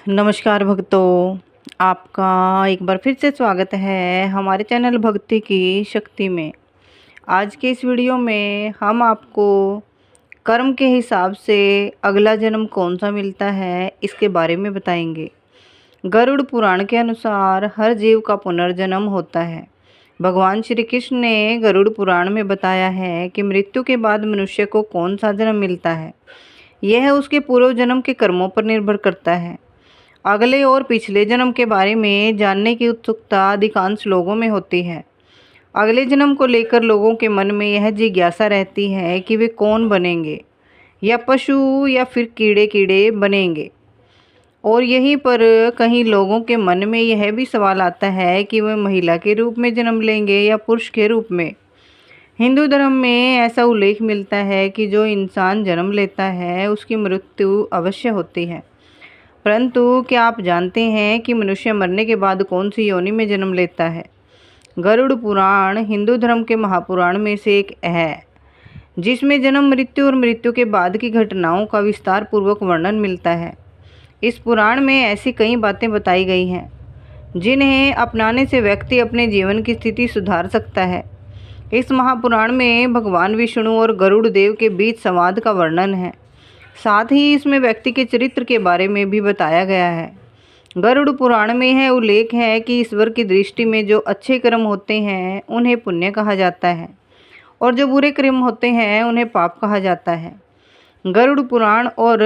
नमस्कार भक्तों, आपका एक बार फिर से स्वागत है हमारे चैनल भक्ति की शक्ति में। आज के इस वीडियो में हम आपको कर्म के हिसाब से अगला जन्म कौन सा मिलता है इसके बारे में बताएंगे। गरुड़ पुराण के अनुसार हर जीव का पुनर्जन्म होता है। भगवान श्री कृष्ण ने गरुड़ पुराण में बताया है कि मृत्यु के बाद मनुष्य को कौन सा जन्म मिलता है। यह उसके पूर्व जन्म के कर्मों पर निर्भर करता है। अगले और पिछले जन्म के बारे में जानने की उत्सुकता अधिकांश लोगों में होती है। अगले जन्म को लेकर लोगों के मन में यह जिज्ञासा रहती है कि वे कौन बनेंगे, या पशु या फिर कीड़े कीड़े बनेंगे। और यहीं पर कहीं लोगों के मन में यह भी सवाल आता है कि वे महिला के रूप में जन्म लेंगे या पुरुष के रूप में। हिंदू धर्म में ऐसा उल्लेख मिलता है कि जो इंसान जन्म लेता है उसकी मृत्यु अवश्य होती है। परंतु क्या आप जानते हैं कि मनुष्य मरने के बाद कौन सी योनि में जन्म लेता है? गरुड़ पुराण हिंदू धर्म के महापुराण में से एक है, जिसमें जन्म, मृत्यु और मृत्यु के बाद की घटनाओं का विस्तार पूर्वक वर्णन मिलता है। इस पुराण में ऐसी कई बातें बताई गई हैं जिन्हें अपनाने से व्यक्ति अपने जीवन की स्थिति सुधार सकता है। इस महापुराण में भगवान विष्णु और गरुड़ देव के बीच संवाद का वर्णन है। साथ ही इसमें व्यक्ति के चरित्र के बारे में भी बताया गया है। गरुड़ पुराण में यह उल्लेख है कि ईश्वर की दृष्टि में जो अच्छे कर्म होते हैं उन्हें पुण्य कहा जाता है, और जो बुरे कर्म होते हैं उन्हें पाप कहा जाता है। गरुड़ पुराण और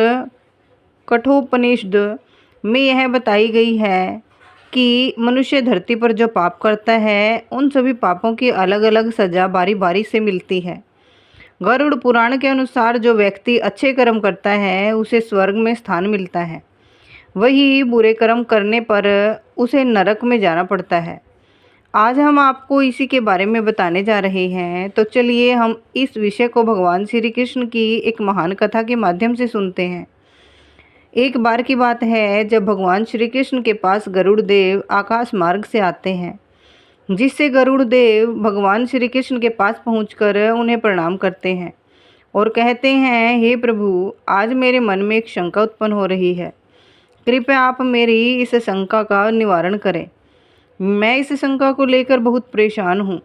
कठोपनिषद में यह बताई गई है कि मनुष्य धरती पर जो पाप करता है उन सभी पापों की अलग अलग सजा बारी बारी से मिलती है। गरुड़ पुराण के अनुसार जो व्यक्ति अच्छे कर्म करता है उसे स्वर्ग में स्थान मिलता है, वही बुरे कर्म करने पर उसे नरक में जाना पड़ता है। आज हम आपको इसी के बारे में बताने जा रहे हैं, तो चलिए हम इस विषय को भगवान श्री कृष्ण की एक महान कथा के माध्यम से सुनते हैं। एक बार की बात है जब भगवान श्री कृष्ण के पास गरुड़ देव आकाश मार्ग से आते हैं, जिससे गरुड़ देव भगवान श्री कृष्ण के पास पहुंचकर उन्हें प्रणाम करते हैं और कहते हैं, हे प्रभु, आज मेरे मन में एक शंका उत्पन्न हो रही है। कृपया आप मेरी इस शंका का निवारण करें। मैं इस शंका को लेकर बहुत परेशान हूँ।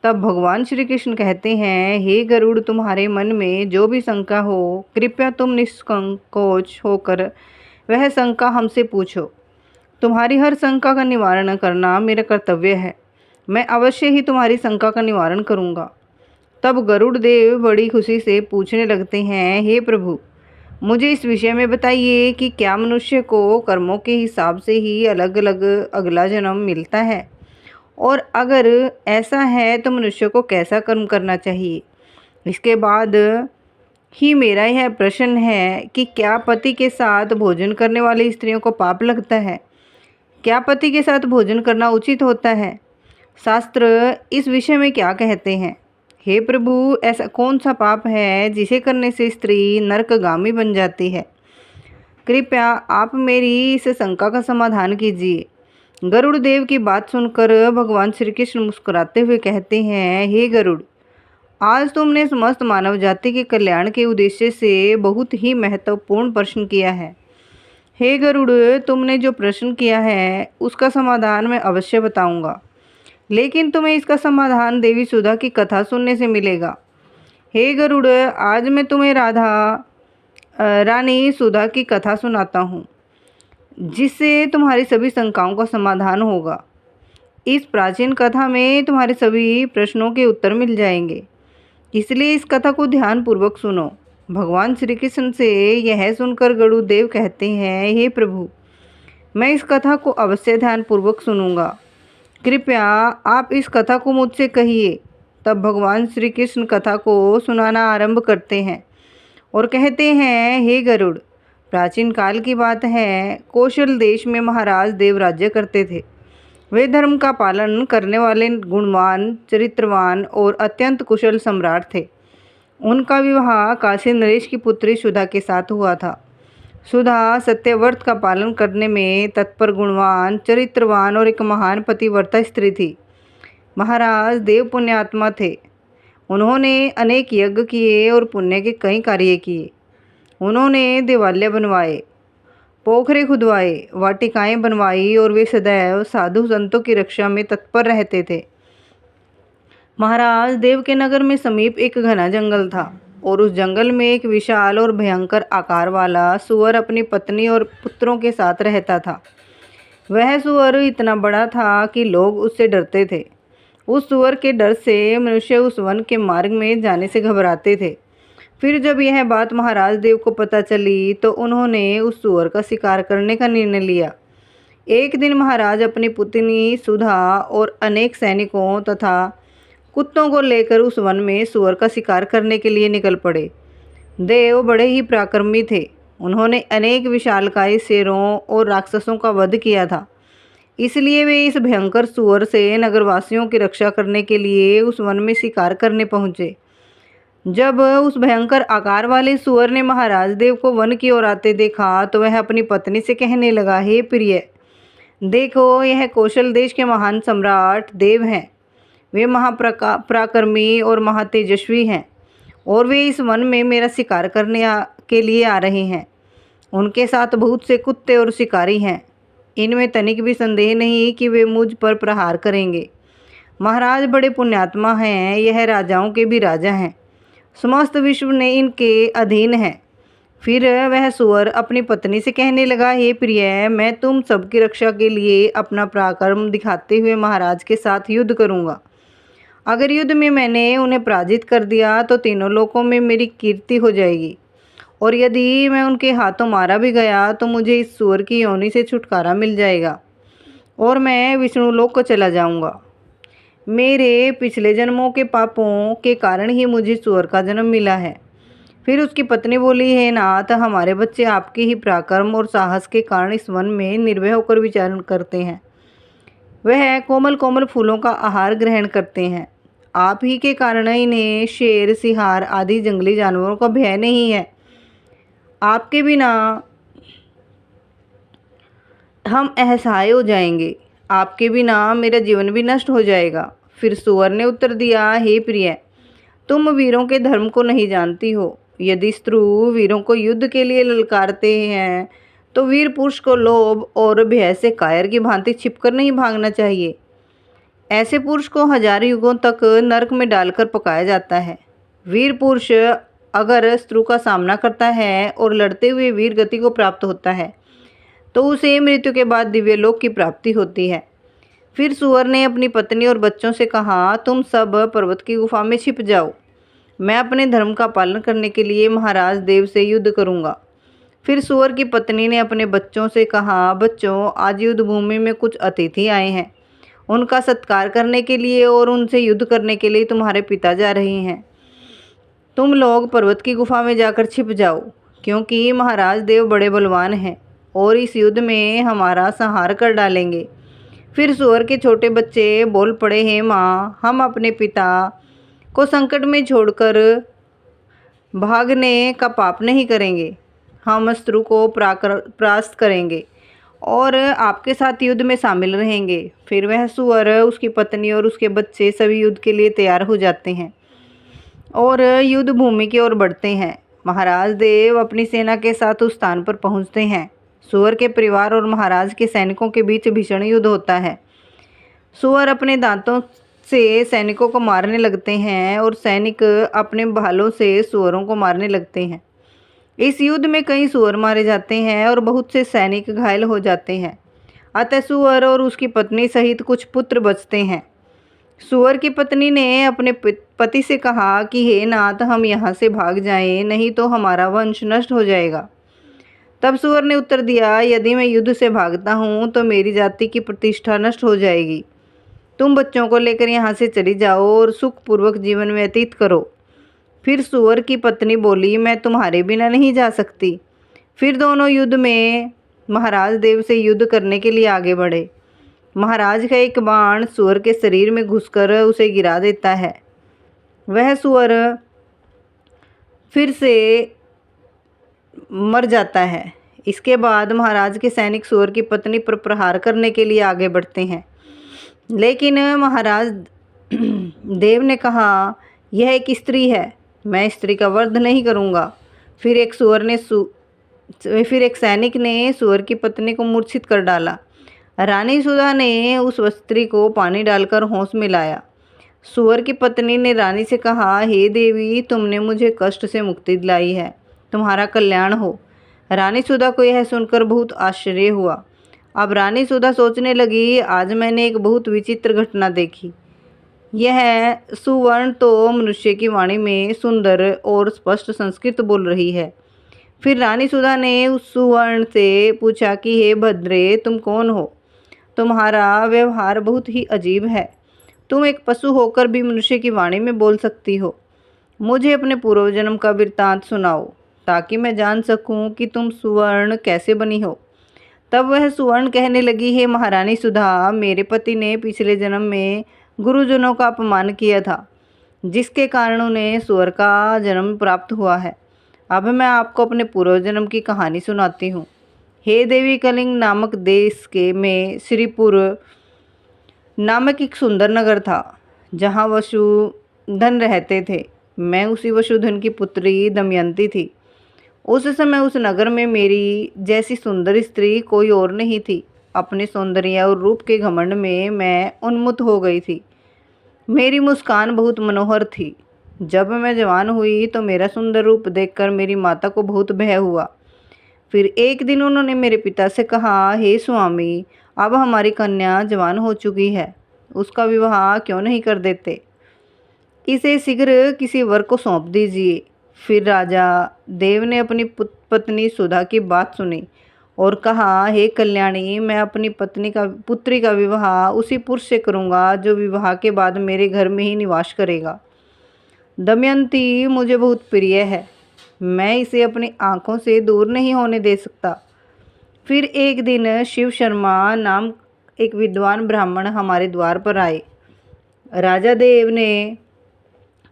तब भगवान श्री कृष्ण कहते हैं, हे गरुड़, तुम्हारे मन में जो भी शंका हो, कृपया तुम निष्संकोच होकर वह शंका हमसे पूछो। तुम्हारी हर शंका का निवारण करना मेरा कर्तव्य है। मैं अवश्य ही तुम्हारी शंका का निवारण करूँगा। तब गरुड़ देव बड़ी खुशी से पूछने लगते हैं, हे प्रभु, मुझे इस विषय में बताइए कि क्या मनुष्य को कर्मों के हिसाब से ही अलग अलग अगला जन्म मिलता है, और अगर ऐसा है तो मनुष्य को कैसा कर्म करना चाहिए। इसके बाद ही मेरा यह प्रश्न है कि क्या पति के साथ भोजन करने वाली स्त्रियों को पाप लगता है? क्या पति के साथ भोजन करना उचित होता है? शास्त्र इस विषय में क्या कहते हैं? हे प्रभु, ऐसा कौन सा पाप है जिसे करने से स्त्री नरकगामी बन जाती है? कृपया आप मेरी इस शंका का समाधान कीजिए। गरुड़ देव की बात सुनकर भगवान श्री कृष्ण मुस्कुराते हुए कहते हैं, हे गरुड़, आज तुमने समस्त मानव जाति के कल्याण के उद्देश्य से बहुत ही महत्वपूर्ण प्रश्न किया है। हे गरुड़, तुमने जो प्रश्न किया है उसका समाधान मैं अवश्य बताऊंगा, लेकिन तुम्हें इसका समाधान देवी सुधा की कथा सुनने से मिलेगा। हे गरुड़, आज मैं तुम्हें रानी सुधा की कथा सुनाता हूँ, जिससे तुम्हारी सभी शंकाओं का समाधान होगा। इस प्राचीन कथा में तुम्हारे सभी प्रश्नों के उत्तर मिल जाएंगे, इसलिए इस कथा को ध्यानपूर्वक सुनो। भगवान श्री कृष्ण से यह सुनकर गरुड़ देव कहते हैं, हे प्रभु, मैं इस कथा को अवश्य ध्यानपूर्वक सुनूंगा। कृपया आप इस कथा को मुझसे कहिए। तब भगवान श्री कृष्ण कथा को सुनाना आरंभ करते हैं और कहते हैं, हे गरुड़, प्राचीन काल की बात है, कौशल देश में महाराज देव राज्य करते थे। वे धर्म का पालन करने वाले गुणवान, चरित्रवान और अत्यंत कुशल सम्राट थे। उनका विवाह काशी नरेश की पुत्री सुधा के साथ हुआ था। सुधा सत्यव्रत का पालन करने में तत्पर, गुणवान, चरित्रवान और एक महान पतिव्रता स्त्री थी। महाराज देव पुण्यात्मा थे। उन्होंने अनेक यज्ञ किए और पुण्य के कई कार्य किए। उन्होंने देवालय बनवाए, पोखरे खुदवाए, वाटिकाएं बनवाई और वे सदैव साधु संतों की रक्षा में तत्पर रहते थे। महाराज देव के नगर में समीप एक घना जंगल था और उस जंगल में एक विशाल और भयंकर आकार वाला सुअर अपनी पत्नी और पुत्रों के साथ रहता था। वह सुअर इतना बड़ा था कि लोग उससे डरते थे। उस सुअर के डर से मनुष्य उस वन के मार्ग में जाने से घबराते थे। फिर जब यह बात महाराज देव को पता चली तो उन्होंने उस सुअर का शिकार करने का निर्णय लिया। एक दिन महाराज अपनी पुत्री सुधा और अनेक सैनिकों तथा कुत्तों को लेकर उस वन में सुअर का शिकार करने के लिए निकल पड़े। देव बड़े ही पराक्रमी थे। उन्होंने अनेक विशालकाय शेरों और राक्षसों का वध किया था। इसलिए वे इस भयंकर सुअर से नगरवासियों की रक्षा करने के लिए उस वन में शिकार करने पहुँचे। जब उस भयंकर आकार वाले सुअर ने महाराज देव को वन की ओर आते देखा तो वह अपनी पत्नी से कहने लगा, हे प्रिय, देखो यह कौशल देश के महान सम्राट देव हैं। वे महापराक्रमी और महातेजस्वी हैं और वे इस वन में मेरा शिकार करने के लिए आ रहे हैं। उनके साथ बहुत से कुत्ते और शिकारी हैं। इनमें तनिक भी संदेह नहीं कि वे मुझ पर प्रहार करेंगे। महाराज बड़े पुण्यात्मा हैं, यह राजाओं के भी राजा हैं। समस्त विश्व ने इनके अधीन है। फिर वह सुअर अपनी पत्नी से कहने लगा, हे प्रिय, मैं तुम सबकी रक्षा के लिए अपना पराक्रम दिखाते हुए महाराज के साथ युद्ध करूंगा। अगर युद्ध में मैंने उन्हें पराजित कर दिया तो तीनों लोकों में मेरी कीर्ति हो जाएगी, और यदि मैं उनके हाथों मारा भी गया तो मुझे इस सुअर की योनि से छुटकारा मिल जाएगा और मैं विष्णु लोक को चला जाऊंगा। मेरे पिछले जन्मों के पापों के कारण ही मुझे सुअर का जन्म मिला है। फिर उसकी पत्नी बोली, हे नाथ, हमारे बच्चे आपके ही पराक्रम और साहस के कारण इस वन में निर्भय होकर विचरण करते हैं। वह कोमल कोमल फूलों का आहार ग्रहण करते हैं। आप ही के कारण इन्हें शेर, सिंहार आदि जंगली जानवरों का भय नहीं है। आपके बिना हम असहाय हो जाएंगे। आपके बिना मेरा जीवन भी नष्ट हो जाएगा। फिर सुअर ने उत्तर दिया, हे प्रिय, तुम वीरों के धर्म को नहीं जानती हो। यदि शत्रु वीरों को युद्ध के लिए ललकारते हैं तो वीर पुरुष को लोभ और भय से कायर की भांति छिपकर नहीं भागना चाहिए। ऐसे पुरुष को हजार युगों तक नरक में डालकर पकाया जाता है। वीर पुरुष अगर शत्रु का सामना करता है और लड़ते हुए वीर गति को प्राप्त होता है तो उसे मृत्यु के बाद दिव्य लोक की प्राप्ति होती है। फिर सुअर ने अपनी पत्नी और बच्चों से कहा, तुम सब पर्वत की गुफा में छिप जाओ। मैं अपने धर्म का पालन करने के लिए महाराज देव से युद्ध करूंगा। फिर सुअर की पत्नी ने अपने बच्चों से कहा, बच्चों, आज युद्ध भूमि में कुछ अतिथि आए हैं। उनका सत्कार करने के लिए और उनसे युद्ध करने के लिए तुम्हारे पिता जा रहे हैं। तुम लोग पर्वत की गुफा में जाकर छिप जाओ, क्योंकि महाराज देव बड़े बलवान हैं और इस युद्ध में हमारा संहार कर डालेंगे। फिर सुअर के छोटे बच्चे बोल पड़े, हे माँ, हम अपने पिता को संकट में छोड़कर भागने का पाप नहीं करेंगे। हम शत्रु को परास्त करेंगे और आपके साथ युद्ध में शामिल रहेंगे। फिर वह सुअर, उसकी पत्नी और उसके बच्चे सभी युद्ध के लिए तैयार हो जाते हैं और युद्ध भूमि की ओर बढ़ते हैं। महाराज देव अपनी सेना के साथ उस स्थान पर पहुंचते हैं। सुअर के परिवार और महाराज के सैनिकों के बीच भीषण युद्ध होता है। सुअर अपने दांतों से सैनिकों को मारने लगते हैं और सैनिक अपने भालों से सुअरों को मारने लगते हैं। इस युद्ध में कई सुअर मारे जाते हैं और बहुत से सैनिक घायल हो जाते हैं। अतः सुअर और उसकी पत्नी सहित कुछ पुत्र बचते हैं। सुअर की पत्नी ने अपने पति से कहा कि हे नाथ, हम यहाँ से भाग जाएं, नहीं तो हमारा वंश नष्ट हो जाएगा। तब सुअर ने उत्तर दिया, यदि मैं युद्ध से भागता हूँ तो मेरी जाति की प्रतिष्ठा नष्ट हो जाएगी। तुम बच्चों को लेकर यहाँ से चली जाओ और सुखपूर्वक जीवन व्यतीत करो। फिर सुअर की पत्नी बोली, मैं तुम्हारे बिना नहीं जा सकती। फिर दोनों युद्ध में महाराज देव से युद्ध करने के लिए आगे बढ़े। महाराज का एक बाण सुअर के शरीर में घुसकर उसे गिरा देता है। वह सुअर फिर से मर जाता है। इसके बाद महाराज के सैनिक सुअर की पत्नी पर प्रहार करने के लिए आगे बढ़ते हैं, लेकिन महाराज देव ने कहा, यह एक स्त्री है, मैं स्त्री का वध नहीं करूँगा। फिर एक सुअर ने फिर एक सैनिक ने सुअर की पत्नी को मूर्छित कर डाला। रानी सुधा ने उस स्त्री को पानी डालकर होश में लाया। सुअर की पत्नी ने रानी से कहा, हे देवी, तुमने मुझे कष्ट से मुक्ति दिलाई है, तुम्हारा कल्याण हो। रानी सुधा को यह सुनकर बहुत आश्चर्य हुआ। अब रानी सुधा सोचने लगी, आज मैंने एक बहुत विचित्र घटना देखी। यह सुवर्ण तो मनुष्य की वाणी में सुंदर और स्पष्ट संस्कृत बोल रही है। फिर रानी सुधा ने उस सुवर्ण से पूछा कि हे भद्रे, तुम कौन हो? तुम्हारा व्यवहार बहुत ही अजीब है। तुम एक पशु होकर भी मनुष्य की वाणी में बोल सकती हो। मुझे अपने पूर्व जन्म का वृत्तांत सुनाओ, ताकि मैं जान सकूं कि तुम सुवर्ण कैसे बनी हो। तब वह सुवर्ण कहने लगी, हे महारानी सुधा, मेरे पति ने पिछले जन्म में गुरुजनों का अपमान किया था, जिसके कारण उन्हें सुअर का जन्म प्राप्त हुआ है। अब मैं आपको अपने पूर्व जन्म की कहानी सुनाती हूँ। हे देवी, कलिंग नामक देश के में श्रीपुर नामक एक सुंदर नगर था, जहाँ वसुधन रहते थे। मैं उसी वसुधन की पुत्री दमयंती थी। उस समय उस नगर में मेरी जैसी सुंदर स्त्री कोई और नहीं थी। अपने सौंदर्य और रूप के घमंड में मैं उन्मत्त हो गई थी। मेरी मुस्कान बहुत मनोहर थी। जब मैं जवान हुई तो मेरा सुंदर रूप देखकर मेरी माता को बहुत भय हुआ। फिर एक दिन उन्होंने मेरे पिता से कहा, हे स्वामी, अब हमारी कन्या जवान हो चुकी है, उसका विवाह क्यों नहीं कर देते? इसे शीघ्र किसी वर को सौंप दीजिए। फिर राजा देव ने अपनी पत्नी सुधा की बात सुनी और कहा, हे कल्याणी, मैं अपनी पुत्री का विवाह उसी पुरुष से करूँगा जो विवाह के बाद मेरे घर में ही निवास करेगा। दमयंती मुझे बहुत प्रिय है, मैं इसे अपनी आँखों से दूर नहीं होने दे सकता। फिर एक दिन शिव शर्मा नाम एक विद्वान ब्राह्मण हमारे द्वार पर आए। राजा देव ने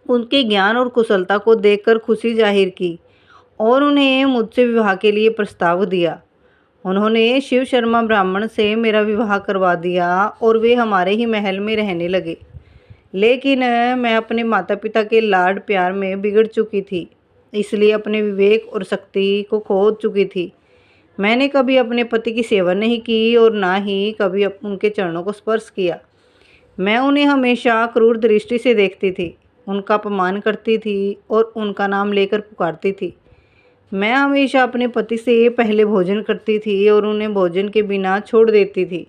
उनके ज्ञान और कुशलता को देखकर खुशी जाहिर की और उन्हें मुझसे विवाह के लिए प्रस्ताव दिया। उन्होंने शिव शर्मा ब्राह्मण से मेरा विवाह करवा दिया और वे हमारे ही महल में रहने लगे। लेकिन मैं अपने माता पिता के लाड प्यार में बिगड़ चुकी थी, इसलिए अपने विवेक और शक्ति को खो चुकी थी। मैंने कभी अपने पति की सेवा नहीं की और ना ही कभी उनके चरणों को स्पर्श किया। मैं उन्हें हमेशा क्रूर दृष्टि से देखती थी, उनका अपमान करती थी और उनका नाम लेकर पुकारती थी। मैं हमेशा अपने पति से पहले भोजन करती थी और उन्हें भोजन के बिना छोड़ देती थी।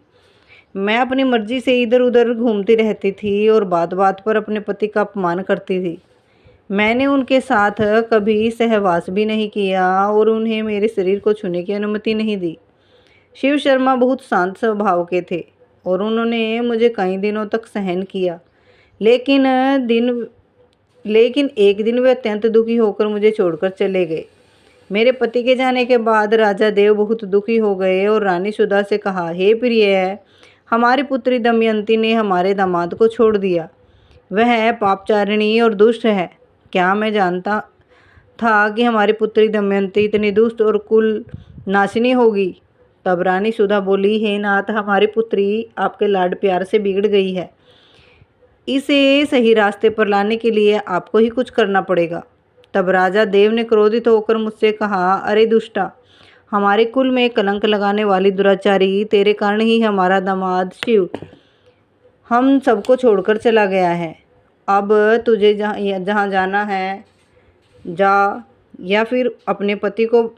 मैं अपनी मर्जी से इधर उधर घूमती रहती थी और बात बात पर अपने पति का अपमान करती थी। मैंने उनके साथ कभी सहवास भी नहीं किया और उन्हें मेरे शरीर को छूने की अनुमति नहीं दी। शिव शर्मा बहुत शांत स्वभाव के थे और उन्होंने मुझे कई दिनों तक सहन किया। लेकिन एक दिन वे अत्यंत दुखी होकर मुझे छोड़कर चले गए। मेरे पति के जाने के बाद राजा देव बहुत दुखी हो गए और रानी सुधा से कहा, हे प्रिय, हमारी पुत्री दमयंती ने हमारे दामाद को छोड़ दिया। वह पापचारिणी और दुष्ट है। क्या मैं जानता था कि हमारी पुत्री दमयंती इतनी दुष्ट और कुल नाशिनी होगी। तब रानी सुधा बोली, हे नाथ, हमारी पुत्री आपके लाड प्यार से बिगड़ गई है। इसे सही रास्ते पर लाने के लिए आपको ही कुछ करना पड़ेगा। तब राजा देव ने क्रोधित होकर मुझसे कहा, अरे दुष्टा, हमारे कुल में कलंक लगाने वाली दुराचारी, तेरे कारण ही हमारा दामाद शिव हम सबको छोड़कर चला गया है। अब तुझे जहाँ जाना है जा, या फिर अपने पति को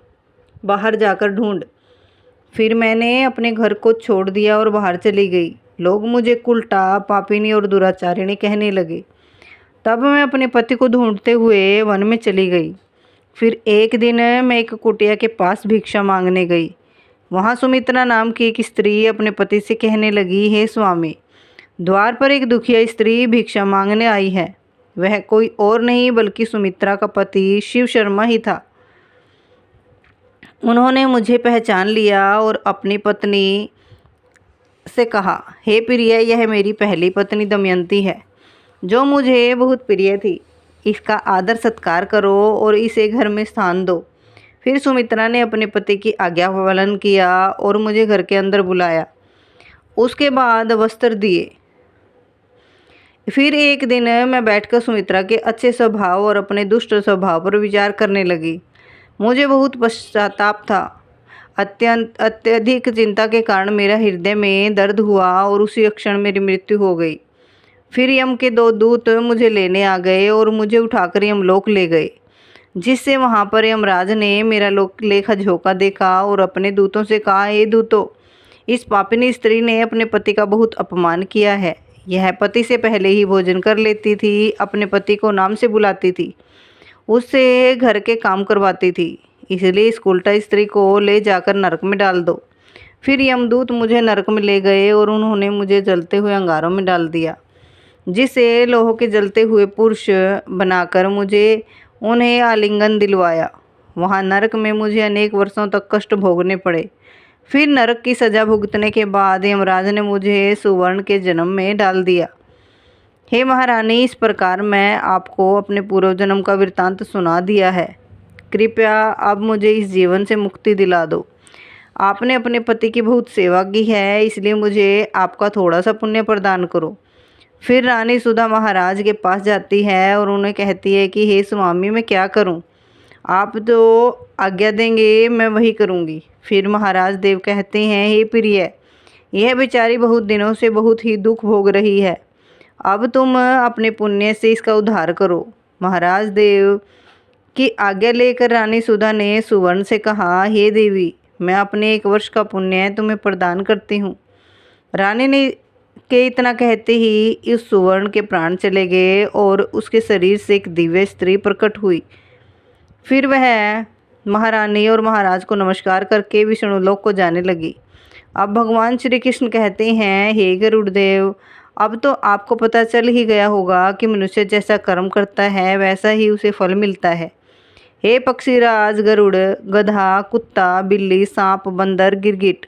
बाहर जाकर ढूंढ। फिर मैंने अपने घर को छोड़ दिया और बाहर चली गई। लोग मुझे कुलटा, पापिनी और दुराचारिणी कहने लगे। तब मैं अपने पति को ढूंढते हुए वन में चली गई। फिर एक दिन मैं एक कुटिया के पास भिक्षा मांगने गई। वहाँ सुमित्रा नाम की एक स्त्री अपने पति से कहने लगी, हे स्वामी, द्वार पर एक दुखिया स्त्री भिक्षा मांगने आई है। वह कोई और नहीं बल्कि सुमित्रा का पति शिव शर्मा ही था। उन्होंने मुझे पहचान लिया और अपनी पत्नी से कहा, हे प्रिय, यह मेरी पहली पत्नी दमयंती है, जो मुझे बहुत प्रिय थी। इसका आदर सत्कार करो और इसे घर में स्थान दो। फिर सुमित्रा ने अपने पति की आज्ञा का पालन किया और मुझे घर के अंदर बुलाया। उसके बाद वस्त्र दिए। फिर एक दिन मैं बैठकर सुमित्रा के अच्छे स्वभाव और अपने दुष्ट स्वभाव पर विचार करने लगी। मुझे बहुत पश्चाताप था। अत्यधिक चिंता के कारण मेरा हृदय में दर्द हुआ और उसी क्षण मेरी मृत्यु हो गई। फिर यम के 2 दूत मुझे लेने आ गए और मुझे उठाकर यमलोक ले गए, जिससे वहाँ पर यमराज ने मेरा लोक लेखा झोंका देखा और अपने दूतों से कहा, हे दूतों, इस पापिनी स्त्री ने अपने पति का बहुत अपमान किया है। यह पति से पहले ही भोजन कर लेती थी, अपने पति को नाम से बुलाती थी, उससे घर के काम करवाती थी, इसलिए इस उल्टा स्त्री को ले जाकर नरक में डाल दो। फिर यमदूत मुझे नरक में ले गए और उन्होंने मुझे जलते हुए अंगारों में डाल दिया, जिसे लोह के जलते हुए पुरुष बनाकर मुझे उन्हें आलिंगन दिलवाया। वहाँ नरक में मुझे अनेक वर्षों तक कष्ट भोगने पड़े। फिर नरक की सज़ा भुगतने के बाद यमराज ने मुझे सुवर्ण के जन्म में डाल दिया। हे महारानी, इस प्रकार मैं आपको अपने पूर्व जन्म का वृत्तांत सुना दिया है। कृपया अब मुझे इस जीवन से मुक्ति दिला दो। आपने अपने पति की बहुत सेवा की है, इसलिए मुझे आपका थोड़ा सा पुण्य प्रदान करो। फिर रानी सुधा महाराज के पास जाती है और उन्हें कहती है कि हे स्वामी, मैं क्या करूं? आप जो आज्ञा देंगे मैं वही करूंगी। फिर महाराज देव कहते हैं, हे प्रिय, यह बेचारी बहुत दिनों से बहुत ही दुख भोग रही है, अब तुम अपने पुण्य से इसका उद्धार करो। महाराज देव की आज्ञा लेकर रानी सुधा ने सुवर्ण से कहा, हे देवी, मैं अपने 1 वर्ष का पुण्य तुम्हें प्रदान करती हूँ। रानी ने के इतना कहते ही उस सुवर्ण के प्राण चले गए और उसके शरीर से एक दिव्य स्त्री प्रकट हुई। फिर वह महारानी और महाराज को नमस्कार करके विष्णुलोक को जाने लगी। अब भगवान श्री कृष्ण कहते हैं, हे गरुड़देव, अब तो आपको पता चल ही गया होगा कि मनुष्य जैसा कर्म करता है वैसा ही उसे फल मिलता है। हे पक्षीराज, गरुड़, गधा, कुत्ता, बिल्ली, सांप, बंदर, गिरगिट,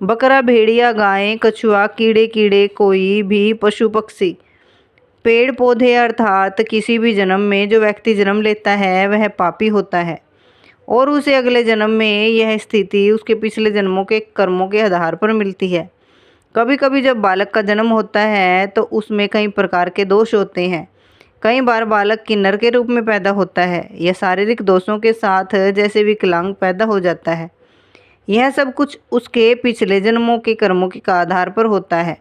बकरा, भेड़िया, गाय, कछुआ, कीड़े कीड़े, कोई भी पशु पक्षी, पेड़ पौधे, अर्थात किसी भी जन्म में जो व्यक्ति जन्म लेता है वह पापी होता है और उसे अगले जन्म में यह स्थिति उसके पिछले जन्मों के कर्मों के आधार पर मिलती है। कभी कभी जब बालक का जन्म होता है तो उसमें कई प्रकार के दोष होते हैं। कई बार बालक किन्नर के रूप में पैदा होता है या शारीरिक दोषों के साथ जैसे विकलांग पैदा हो जाता है। यह सब कुछ उसके पिछले जन्मों के कर्मों के आधार पर होता है।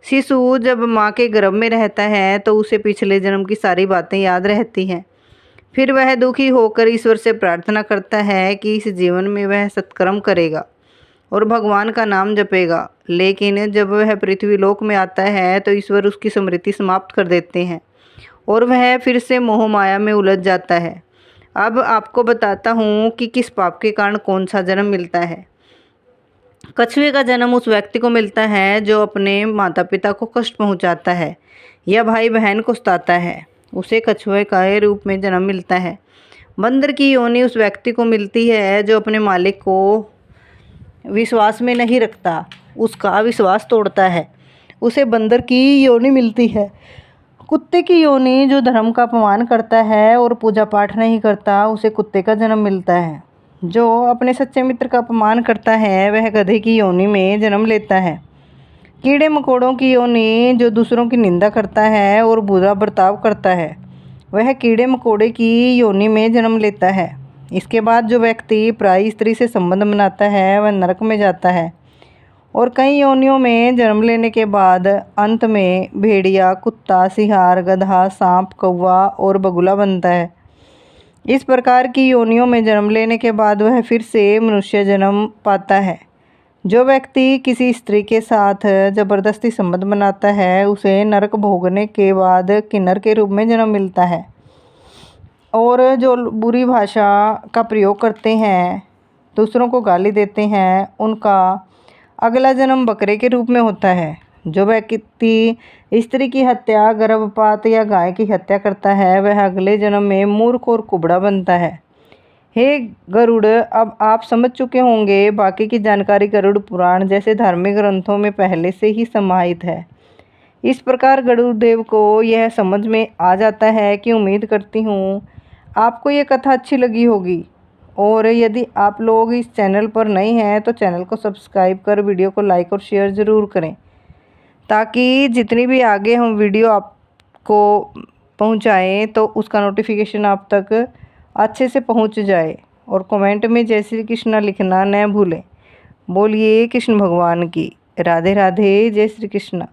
शिशु जब माँ के गर्भ में रहता है तो उसे पिछले जन्म की सारी बातें याद रहती हैं। फिर वह दुखी होकर ईश्वर से प्रार्थना करता है कि इस जीवन में वह सत्कर्म करेगा और भगवान का नाम जपेगा, लेकिन जब वह पृथ्वी लोक में आता है तो ईश्वर उसकी स्मृति समाप्त कर देते हैं और वह फिर से मोह माया में उलझ जाता है। अब आपको बताता हूँ कि किस पाप के कारण कौन सा जन्म मिलता है। कछुए का जन्म उस व्यक्ति को मिलता है जो अपने माता पिता को कष्ट पहुँचाता है या भाई बहन को सताता है, उसे कछुए के रूप में जन्म मिलता है। बंदर की योनि उस व्यक्ति को मिलती है जो अपने मालिक को विश्वास में नहीं रखता, उसका विश्वास तोड़ता है, उसे बंदर की योनि मिलती है। कुत्ते की योनि जो धर्म का अपमान करता है और पूजा पाठ नहीं करता, उसे कुत्ते का जन्म मिलता है। जो अपने सच्चे मित्र का अपमान करता है वह गधे की योनि में जन्म लेता है। कीड़े मकोड़ों की योनि जो दूसरों की निंदा करता है और बुरा बर्ताव करता है, वह कीड़े मकोड़े की योनि में जन्म लेता है। इसके बाद जो व्यक्ति पराई स्त्री से संबंध बनाता है वह नरक में जाता है और कई योनियों में जन्म लेने के बाद अंत में भेड़िया, कुत्ता, सिंहार, गधा, सांप, कौवा और बगुला बनता है। इस प्रकार की योनियों में जन्म लेने के बाद वह फिर से मनुष्य जन्म पाता है। जो व्यक्ति किसी स्त्री के साथ जबरदस्ती संबंध बनाता है उसे नरक भोगने के बाद किन्नर के रूप में जन्म मिलता है। और जो बुरी भाषा का प्रयोग करते हैं, दूसरों को गाली देते हैं, उनका अगला जन्म बकरे के रूप में होता है। जो व्यक्ति स्त्री की हत्या, गर्भपात या गाय की हत्या करता है वह अगले जन्म में मूर्ख और कुबड़ा बनता है। हे गरुड़, अब आप समझ चुके होंगे, बाकी की जानकारी गरुड़ पुराण जैसे धार्मिक ग्रंथों में पहले से ही समाहित है। इस प्रकार गरुड़ देव को यह समझ में आ जाता है कि उम्मीद करती हूँ आपको ये कथा अच्छी लगी होगी, और यदि आप लोग इस चैनल पर नए हैं तो चैनल को सब्सक्राइब कर वीडियो को लाइक और शेयर ज़रूर करें, ताकि जितनी भी आगे हम वीडियो आपको पहुंचाएं तो उसका नोटिफिकेशन आप तक अच्छे से पहुंच जाए। और कमेंट में जय श्री कृष्ण लिखना न भूलें। बोलिए कृष्ण भगवान की। राधे राधे। जय श्री कृष्ण।